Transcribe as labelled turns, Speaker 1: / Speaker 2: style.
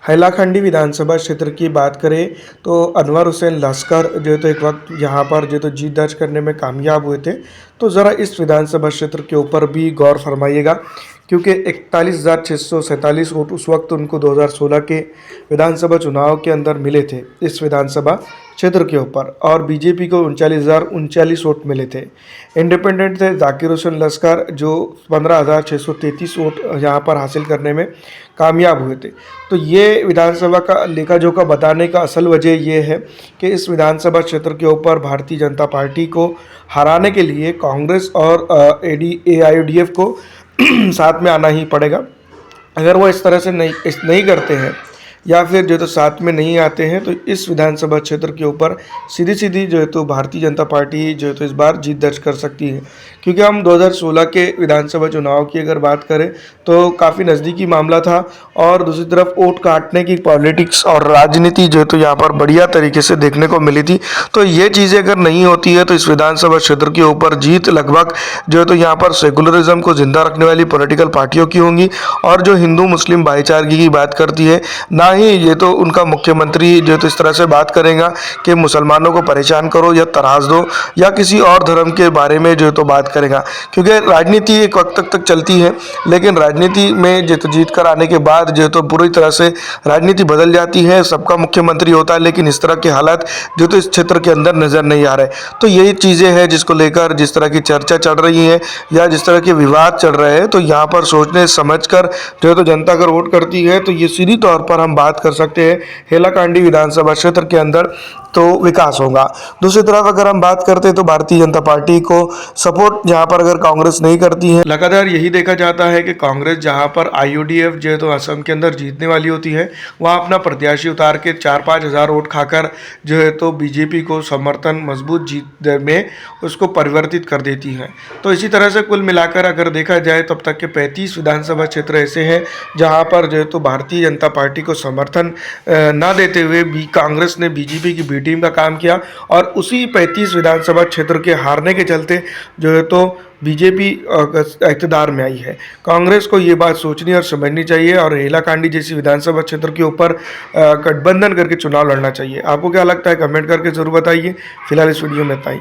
Speaker 1: हैलाकंडी विधानसभा क्षेत्र की बात करें तो अनवर हुसैन लश्कर जो है तो एक वक्त यहाँ पर जो है तो जीत दर्ज करने में कामयाब हुए थे। तो ज़रा इस विधानसभा क्षेत्र के ऊपर भी गौर फरमाइएगा, क्योंकि 41,647 वोट उस वक्त उनको 2016 के विधानसभा चुनाव के अंदर मिले थे इस विधानसभा क्षेत्र के ऊपर, और बीजेपी को 39,039 वोट मिले थे। इंडिपेंडेंट थे जाकिर हुसैन लश्कर जो 15,633 वोट यहाँ पर हासिल करने में कामयाब हुए थे। तो ये विधानसभा का लेखा जोखा बताने का असल वजह ये है कि इस विधानसभा क्षेत्र के ऊपर भारतीय जनता पार्टी को हराने के लिए कांग्रेस और AIUDF को साथ में आना ही पड़ेगा। अगर वो इस तरह से नहीं करते हैं या फिर जो तो साथ में नहीं आते हैं तो इस विधानसभा क्षेत्र के ऊपर सीधी सीधी जो है तो भारतीय जनता पार्टी जो है तो इस बार जीत दर्ज कर सकती है। क्योंकि हम 2016 के विधानसभा चुनाव की अगर बात करें तो काफ़ी नज़दीकी मामला था, और दूसरी तरफ वोट काटने की पॉलिटिक्स और राजनीति जो है तो यहाँ पर बढ़िया तरीके से देखने को मिली थी। तो ये चीज़ें अगर नहीं होती है तो इस विधानसभा क्षेत्र के ऊपर जीत लगभग जो है तो यहाँ पर सेकुलरिज्म को जिंदा रखने वाली पॉलिटिकल पार्टियों की होंगी, और जो हिंदू मुस्लिम भाईचारगी की बात करती है ना ही ये तो उनका मुख्यमंत्री जो तो इस तरह से बात करेगा कि मुसलमानों को परेशान करो या तराश दो या किसी और धर्म के बारे में जो तो बात करेगा। क्योंकि राजनीति एक वक्त तक चलती है, लेकिन राजनीति में जो तो जीत कर आने के बाद जो तो पूरी तरह से राजनीति बदल जाती है। सबका मुख्यमंत्री होता है, लेकिन इस तरह के हालात जो तो इस क्षेत्र के अंदर नज़र नहीं आ रहे। तो यही चीज़ें हैं जिसको लेकर जिस तरह की चर्चा चल रही है या जिस तरह के विवाद चल रहे हैं, तो यहाँ पर सोचने समझ कर जो है तो जनता अगर वोट करती है तो ये सीधी तौर पर हम बात कर सकते हैं हैलाकंडी विधानसभा क्षेत्र के अंदर तो विकास होगा। दूसरी तरफ अगर हम बात करते हैं तो भारतीय जनता पार्टी को सपोर्ट यहाँ पर अगर कांग्रेस नहीं करती है, लगातार यही देखा जाता है कि कांग्रेस जहाँ पर IUDF जो है तो असम के अंदर जीतने वाली होती है, वहाँ अपना प्रत्याशी उतार के 4-5 हज़ार वोट खाकर जो है तो बीजेपी को समर्थन मजबूत जीत में उसको परिवर्तित कर देती है। तो इसी तरह से कुल मिलाकर अगर देखा जाए तब तक के 35 विधानसभा क्षेत्र ऐसे हैं जहाँ पर जो है तो भारतीय जनता पार्टी को समर्थन ना देते हुए भी कांग्रेस ने बीजेपी की बी टीम का काम किया, और उसी 35 विधानसभा क्षेत्र के हारने के चलते जो है तो बीजेपी इक़्तिदार में आई है। कांग्रेस को ये बात सोचनी और समझनी चाहिए और हैलाकंडी जैसी विधानसभा क्षेत्र के ऊपर गठबंधन करके चुनाव लड़ना चाहिए। आपको क्या लगता है कमेंट करके ज़रूर बताइए। फिलहाल इस वीडियो में इतना ही।